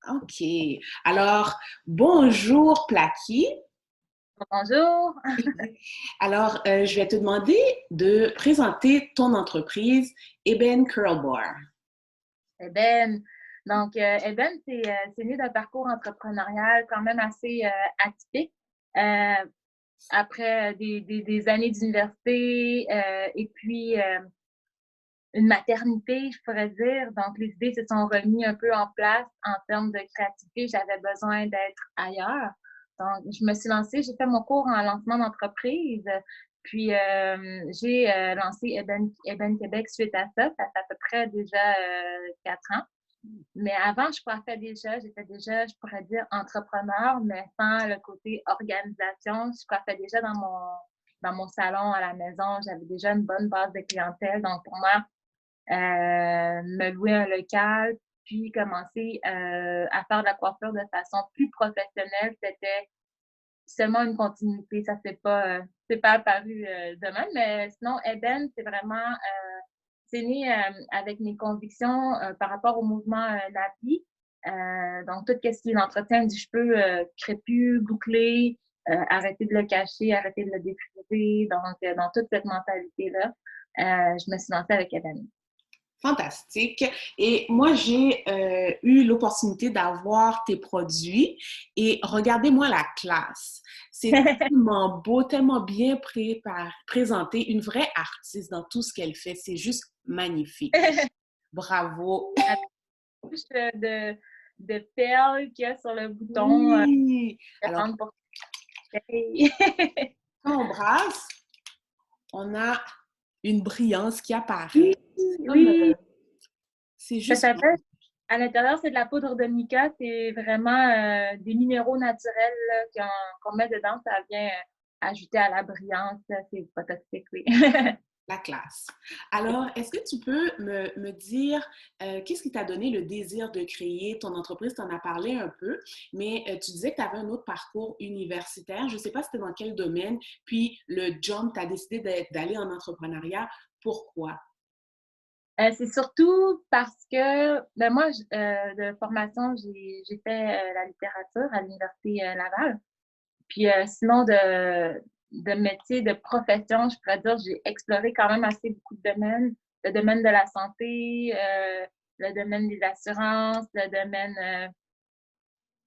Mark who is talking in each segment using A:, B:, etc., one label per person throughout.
A: OK. Alors, bonjour Plaki.
B: Bonjour.
A: Alors, je vais te demander de présenter ton entreprise, Eben Curl Bar.
B: Eben. Donc, Eben, c'est né d'un parcours entrepreneurial quand même assez atypique. Euh, Après des années d'université et puis une maternité, je pourrais dire. Donc, les idées se sont remises un peu en place en termes de créativité. J'avais besoin d'être ailleurs. Donc, je me suis lancée, j'ai fait mon cours en lancement d'entreprise. Puis, j'ai lancé Eben Québec suite à ça. Ça fait à peu près déjà 4 ans. Mais avant, je coiffais déjà, j'étais déjà, je pourrais dire, entrepreneur, mais sans le côté organisation. Je coiffais déjà dans mon salon à la maison. J'avais déjà une bonne base de clientèle. Donc, pour moi, me louer un local, puis commencer à faire de la coiffure de façon plus professionnelle, c'était seulement une continuité. Ça c'est pas apparu de même, mais sinon, Eben, c'est vraiment, c'est né avec mes convictions par rapport au mouvement Napi. Donc, tout ce qui est l'entretien du cheveu crépus, bouclé, arrêter de le cacher, arrêter de le défriser. Donc, dans toute cette mentalité-là, je me suis lancée avec Eben.
A: Fantastique. Et moi, j'ai eu l'opportunité d'avoir tes produits et regardez-moi la classe. C'est tellement beau, tellement bien présenté, une vraie artiste dans tout ce qu'elle fait. C'est juste magnifique. Bravo.
B: La touche de perles qu'il y a sur le bouton,
A: Oui.
B: de
A: Alors,
B: rendre pour
A: quand on brasse, on a une brillance qui apparaît.
B: Oui,
A: C'est comme,
B: oui,
A: c'est
B: ça
A: juste
B: s'appelle à l'intérieur, c'est de la poudre de mica. C'est vraiment des minéraux naturels là, qu'on met dedans. Ça vient ajouter à la brillance. C'est pas toxique, oui.
A: la classe. Alors, est-ce que tu peux me dire qu'est-ce qui t'a donné le désir de créer ton entreprise? Tu en as parlé un peu, mais tu disais que tu avais un autre parcours universitaire. Je ne sais pas c'était dans quel domaine, puis le jump, tu as décidé d'aller en entrepreneuriat. Pourquoi?
B: C'est surtout parce que ben moi, de formation, j'ai fait la littérature à l'Université Laval. Puis sinon, de métier, de profession, je pourrais dire, j'ai exploré quand même assez beaucoup de domaines. Le domaine de la santé, le domaine des assurances, le domaine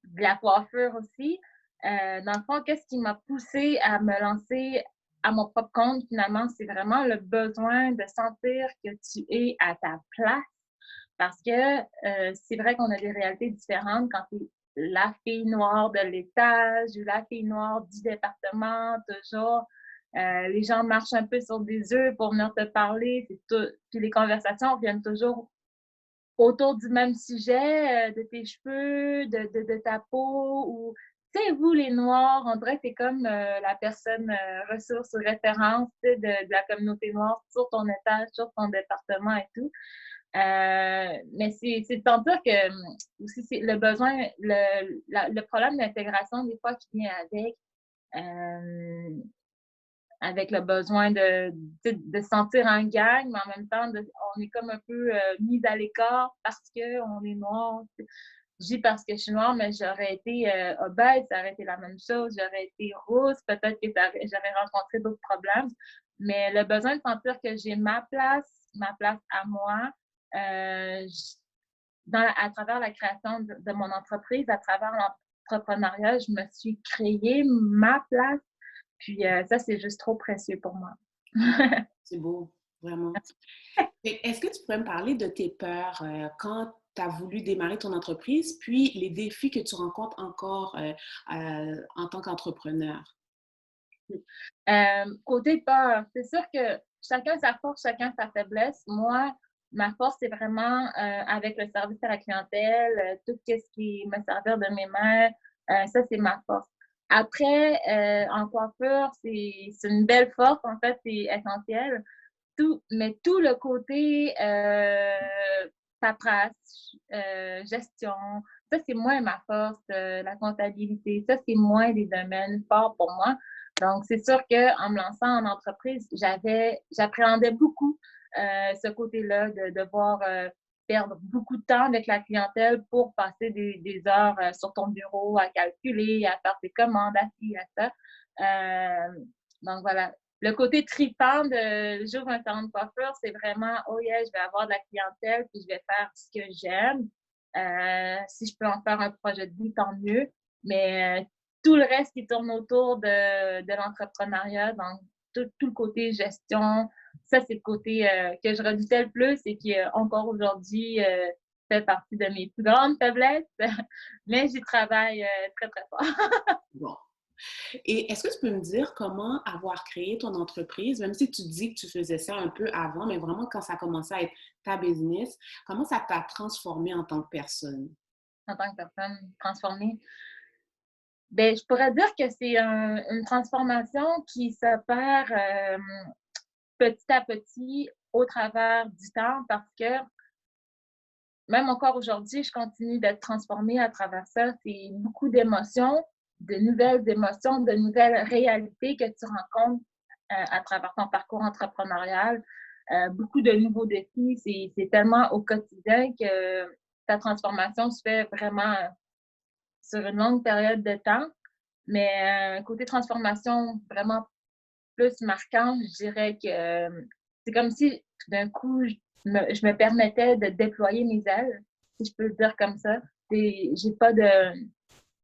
B: de la coiffure aussi. Dans le fond, qu'est-ce qui m'a poussée à me lancer à mon propre compte, finalement, c'est vraiment le besoin de sentir que tu es à ta place. Parce que c'est vrai qu'on a des réalités différentes quand tu es la fille noire de l'étage ou la fille noire du département, toujours. Les gens marchent un peu sur des œufs pour venir te parler. C'est tout. Puis les conversations viennent toujours autour du même sujet, de tes cheveux, de ta peau ou tu sais, vous, les Noirs, on dirait que c'est comme la personne ressource ou référence tu sais, de la communauté noire sur ton étage, sur ton département et tout. Mais c'est de sentir que aussi c'est le besoin, le problème d'intégration des fois qui vient avec le besoin de se sentir en gang, mais en même temps, on est comme un peu mis à l'écart parce qu'on est noir. Je dis parce que je suis noire, mais j'aurais été obèse, ça aurait été la même chose. J'aurais été rousse, peut-être que j'aurais rencontré d'autres problèmes. Mais le besoin de sentir que j'ai ma place à moi, à travers la création de mon entreprise, à travers l'entrepreneuriat, je me suis créé ma place. Puis ça, c'est juste trop précieux pour moi.
A: C'est beau, vraiment. Est-ce que tu pourrais me parler de tes peurs quand tu as voulu démarrer ton entreprise, puis les défis que tu rencontres encore en tant qu'entrepreneur?
B: Côté peur, c'est sûr que chacun sa force, chacun sa faiblesse. Moi, ma force, c'est vraiment avec le service à la clientèle, tout ce qui me servir de mes mains, ça, c'est ma force. Après, en coiffure, c'est une belle force, en fait, c'est essentiel. Mais tout le côté paperasse, gestion, ça, c'est moins ma force, la comptabilité, ça, c'est moins des domaines forts pour moi. Donc, c'est sûr qu'en me lançant en entreprise, j'appréhendais beaucoup ce côté-là de devoir perdre beaucoup de temps avec la clientèle pour passer des heures sur ton bureau à calculer, à faire tes commandes, à ci, à ça. Donc voilà. Le côté tripant de j'ouvre un salon de coiffure, c'est vraiment, oh yeah, je vais avoir de la clientèle, puis je vais faire ce que j'aime. Si je peux en faire un projet de vie, tant mieux. Mais tout le reste qui tourne autour de l'entrepreneuriat, donc tout le côté gestion, ça, c'est le côté que je redoutais le plus et qui, encore aujourd'hui, fait partie de mes plus grandes faiblesses. Mais j'y travaille très, très fort.
A: Bon. Et est-ce que tu peux me dire comment avoir créé ton entreprise, même si tu dis que tu faisais ça un peu avant, mais vraiment quand ça a commencé à être ta business, comment ça t'a transformé en tant que personne?
B: En tant que personne transformée. Ben, je pourrais dire que c'est une transformation qui s'opère petit à petit au travers du temps parce que même encore aujourd'hui, je continue d'être transformée à travers ça. C'est beaucoup d'émotions, de nouvelles réalités que tu rencontres à travers ton parcours entrepreneurial. Beaucoup de nouveaux défis. C'est tellement au quotidien que ta transformation se fait vraiment sur une longue période de temps. Mais côté transformation vraiment plus marquant, je dirais que c'est comme si tout d'un coup, je me permettais de déployer mes ailes, si je peux le dire comme ça. J'ai pas de.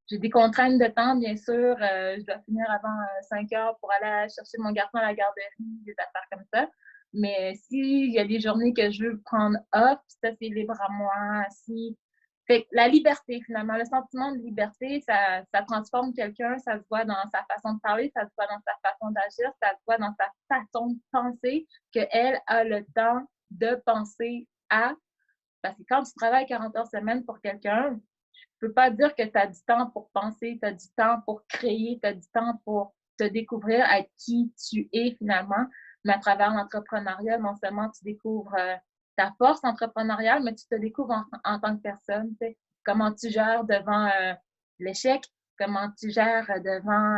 B: J'ai des contraintes de temps, bien sûr. Je dois finir avant 5 heures pour aller chercher mon garçon à la garderie, des affaires comme ça. Mais s'il y a des journées que je veux prendre off, ça, c'est libre à moi. Si fait que la liberté, finalement, le sentiment de liberté, ça transforme quelqu'un, ça se voit dans sa façon de parler, ça se voit dans sa façon d'agir, ça se voit dans sa façon de penser, qu'elle a le temps de penser à. Parce que quand tu travailles 40 heures semaine pour quelqu'un, je peux pas dire que tu as du temps pour penser, tu as du temps pour créer, tu as du temps pour te découvrir, être qui tu es finalement. Mais à travers l'entrepreneuriat, non seulement tu découvres ta force entrepreneuriale, mais tu te découvres en tant que personne. T'sais. Comment tu gères devant l'échec, comment tu gères devant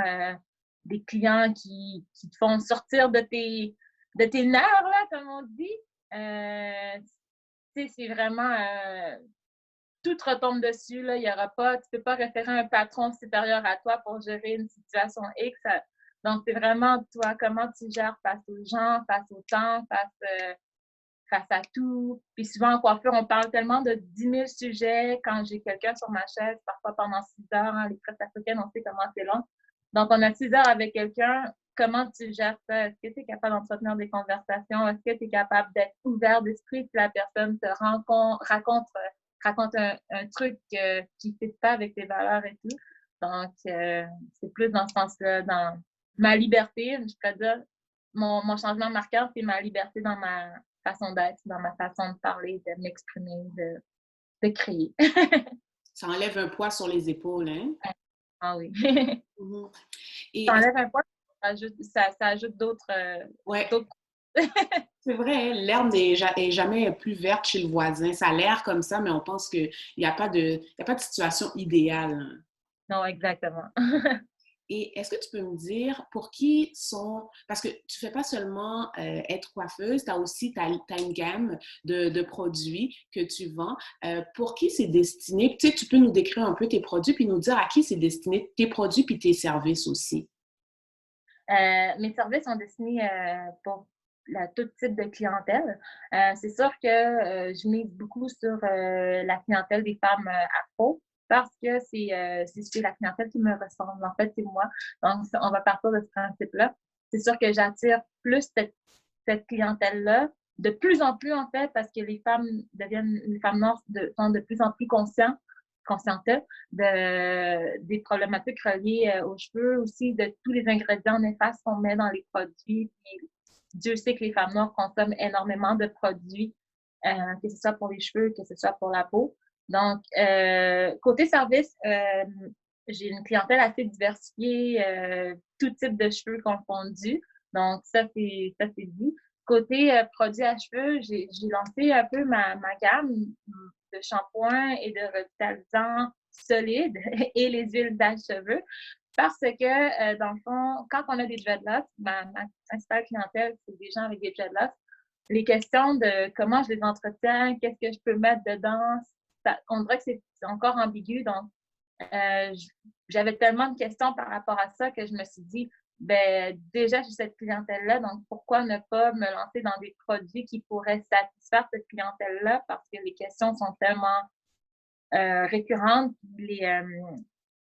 B: des clients qui te font sortir de tes nerfs, là, comme on dit. C'est vraiment tout te retombe dessus. Là. Il y aura pas, tu ne peux pas référer un patron supérieur à toi pour gérer une situation X. Donc, c'est vraiment toi, comment tu gères face aux gens, face au temps, face à tout. Puis souvent, en coiffure, on parle tellement de 10 000 sujets. Quand j'ai quelqu'un sur ma chaise, parfois pendant 6 heures, hein, les tresses africaines, on sait comment c'est long. Donc, on a 6 heures avec quelqu'un. Comment tu gères ça? Est-ce que tu es capable d'entretenir des conversations? Est-ce que tu es capable d'être ouvert d'esprit si la personne te raconte un truc qui ne fit pas avec tes valeurs et tout? Donc, c'est plus dans ce sens-là, dans ma liberté, je pourrais dire, mon changement marquant, c'est ma liberté dans ma façon d'être, dans ma façon de parler, de m'exprimer, de créer.
A: Ça enlève un poids sur les épaules, hein?
B: Ah oui.
A: Mhm. Et
B: Ça enlève un poids, ça ajoute d'autres.
A: ouais,
B: d'autres...
A: c'est vrai, hein, l'herbe est jamais plus verte chez le voisin. Ça a l'air comme ça, mais on pense qu'il n'y a pas de situation idéale, hein.
B: Non, exactement.
A: Et est-ce que tu peux me dire pour qui sont... Parce que tu fais pas seulement être coiffeuse, tu as aussi t'as une gamme de produits que tu vends. Pour qui c'est destiné? Tu sais, tu peux nous décrire un peu tes produits puis nous dire à qui c'est destiné tes produits puis tes services aussi.
B: Mes services sont destinés pour tout type de clientèle. C'est sûr que je mise beaucoup sur la clientèle des femmes afro parce que c'est la clientèle qui me ressemble. En fait, c'est moi. Donc, on va partir de ce principe-là. C'est sûr que j'attire plus cette clientèle-là, de plus en plus, en fait, parce que les femmes noires sont de plus en plus conscientes des problématiques reliées aux cheveux, aussi de tous les ingrédients néfastes qu'on met dans les produits. Puis, Dieu sait que les femmes noires consomment énormément de produits, que ce soit pour les cheveux, que ce soit pour la peau. Donc, côté service, j'ai une clientèle assez diversifiée, tout type de cheveux confondus. Donc, ça, c'est dit. Côté produits à cheveux, j'ai lancé un peu ma gamme de shampoings et de revitalisants solides et les huiles d'acheveux parce que, dans le fond, quand on a des dreadlocks, ma principale clientèle, c'est des gens avec des dreadlocks. les questions de comment je les entretiens, qu'est-ce que je peux mettre dedans, on dirait que c'est encore ambigu. Donc, j'avais tellement de questions par rapport à ça que je me suis dit, ben déjà, j'ai cette clientèle-là, donc pourquoi ne pas me lancer dans des produits qui pourraient satisfaire cette clientèle-là parce que les questions sont tellement récurrentes,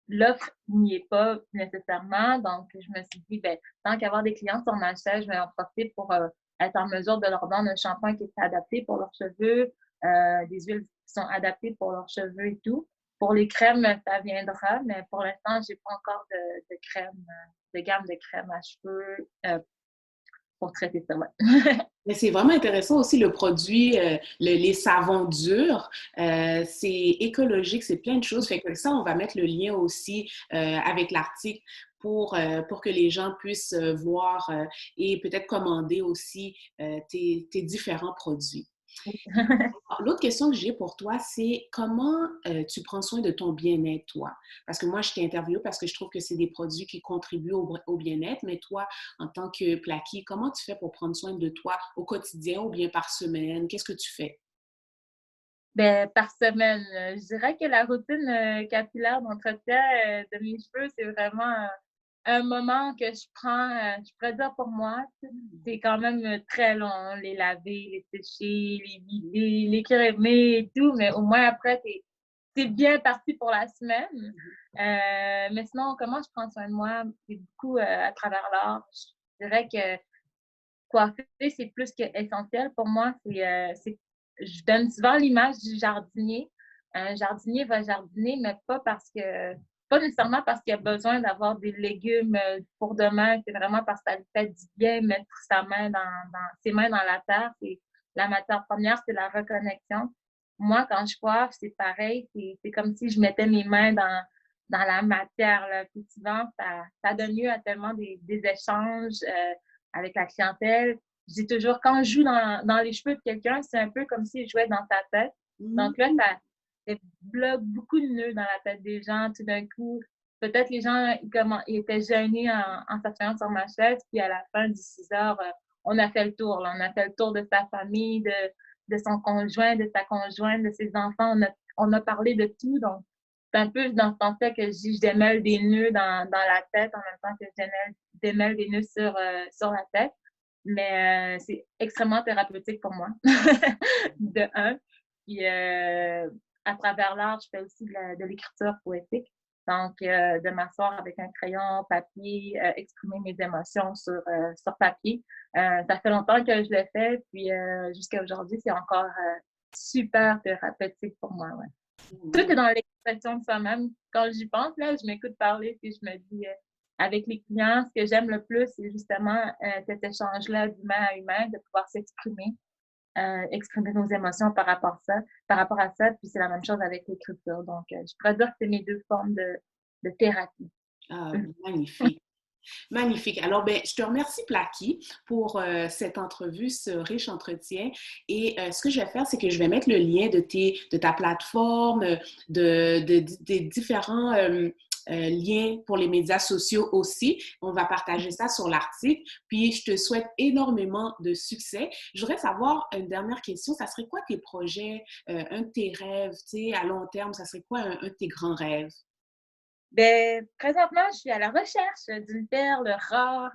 B: l'offre n'y est pas nécessairement. Donc, je me suis dit, ben, tant qu'avoir des clients sur ma chaise, je vais en profiter pour être en mesure de leur vendre un shampoing qui est adapté pour leurs cheveux, des huiles qui sont adaptées pour leurs cheveux et tout. Pour les crèmes, ça viendra, mais pour l'instant, j'ai pas encore de crème, de gamme de crème à cheveux pour traiter ça. Ouais.
A: Mais c'est vraiment intéressant aussi le produit, les savons durs. C'est écologique, c'est plein de choses. Fait que ça, on va mettre le lien aussi avec l'article pour que les gens puissent voir et peut-être commander aussi tes différents produits. L'autre question que j'ai pour toi, c'est comment tu prends soin de ton bien-être, toi? Parce que moi, je t'ai interviewé parce que je trouve que c'est des produits qui contribuent au bien-être, mais toi, en tant que Plaquis, comment tu fais pour prendre soin de toi au quotidien ou bien par semaine? Qu'est-ce que tu fais?
B: Ben, par semaine, je dirais que la routine capillaire d'entretien de mes cheveux, c'est vraiment un moment que je prends, je pourrais dire pour moi. C'est quand même très long, hein, les laver, les sécher, les vider, les crémer et tout, mais au moins après, c'est bien parti pour la semaine. Mais sinon, comment je prends soin de moi? C'est beaucoup à travers l'art. Je dirais que coiffer, c'est plus qu'essentiel pour moi. Je donne souvent l'image du jardinier. Un jardinier va jardiner, mais pas nécessairement parce qu'il a besoin d'avoir des légumes pour demain. C'est vraiment parce que ça lui fait du bien mettre ses mains dans la terre. La matière première, c'est la reconnexion. Moi, quand je coiffe, c'est pareil. C'est comme si je mettais mes mains dans la matière, là. Puis souvent, ça donne lieu à tellement des échanges. Avec la clientèle. Je dis toujours, quand je joue dans les cheveux de quelqu'un, c'est un peu comme si je jouais dans sa tête. Donc là, ça bloque beaucoup de nœuds dans la tête des gens. Tout d'un coup, peut-être les gens ils étaient gênés en s'asseyant sur ma chaise, puis à la fin du 6 heures, on a fait le tour. Là. On a fait le tour de sa famille, de son conjoint, de sa conjointe, de ses enfants. On a parlé de tout. Donc, c'est un peu dans ce sens-là que je démêle des nœuds dans la tête en même temps que je démêle des nœuds sur la tête. Mais c'est extrêmement thérapeutique pour moi, de un. Puis à travers l'art, je fais aussi de l'écriture poétique. Donc, de m'asseoir avec un crayon, papier, exprimer mes émotions sur papier. Ça fait longtemps que je le fais, puis jusqu'à aujourd'hui, c'est encore super thérapeutique pour moi. Ouais. Tout est dans l'expression de soi-même. Quand j'y pense, là, je m'écoute parler puis je me dis, avec les clients, ce que j'aime le plus, c'est justement cet échange-là d'humain à humain, de pouvoir s'exprimer, exprimer nos émotions par rapport à ça. Puis c'est la même chose avec l'écriture. Donc, je pourrais dire que c'est mes deux formes de thérapie.
A: Ah, magnifique. Magnifique. Alors, ben, je te remercie, Plaki, pour cette entrevue, ce riche entretien. Et ce que je vais faire, c'est que je vais mettre le lien de ta plateforme, des différents liens pour les médias sociaux aussi. On va partager ça sur l'article. Puis, je te souhaite énormément de succès. Je voudrais savoir une dernière question. Ça serait quoi tes projets, un de tes rêves, tu sais, à long terme? Ça serait quoi un de tes grands rêves?
B: Ben, présentement, je suis à la recherche d'une perle rare,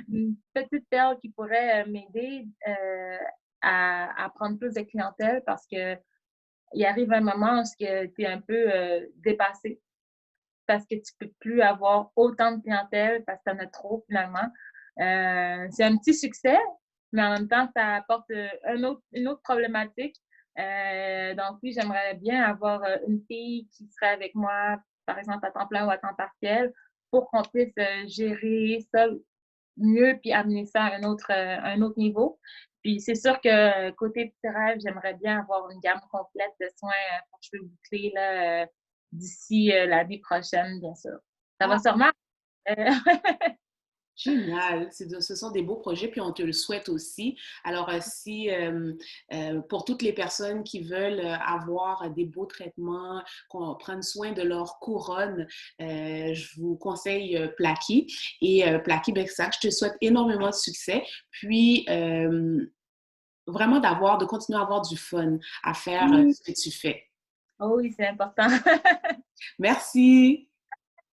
B: une petite perle qui pourrait m'aider à prendre plus de clientèle parce que il arrive un moment où tu es un peu dépassé parce que tu peux plus avoir autant de clientèle parce que tu en as trop finalement. C'est un petit succès, mais en même temps, ça apporte une autre problématique. Donc oui, j'aimerais bien avoir une fille qui serait avec moi, par exemple à temps plein ou à temps partiel, pour qu'on puisse gérer ça mieux puis amener ça à un autre niveau. Puis c'est sûr que côté petit rêve, j'aimerais bien avoir une gamme complète de soins pour cheveux bouclés là, d'ici l'année prochaine, bien sûr. Ça va sûrement. euh,
A: Génial, ce sont des beaux projets, puis on te le souhaite aussi. Alors, si pour toutes les personnes qui veulent avoir des beaux traitements, qu'on prenne soin de leur couronne, je vous conseille Plaki. Et Plaki, ben, ça, je te souhaite énormément de succès. Puis, vraiment de continuer à avoir du fun à faire
B: Oui.
A: ce que tu fais.
B: Oh oui, c'est important.
A: Merci.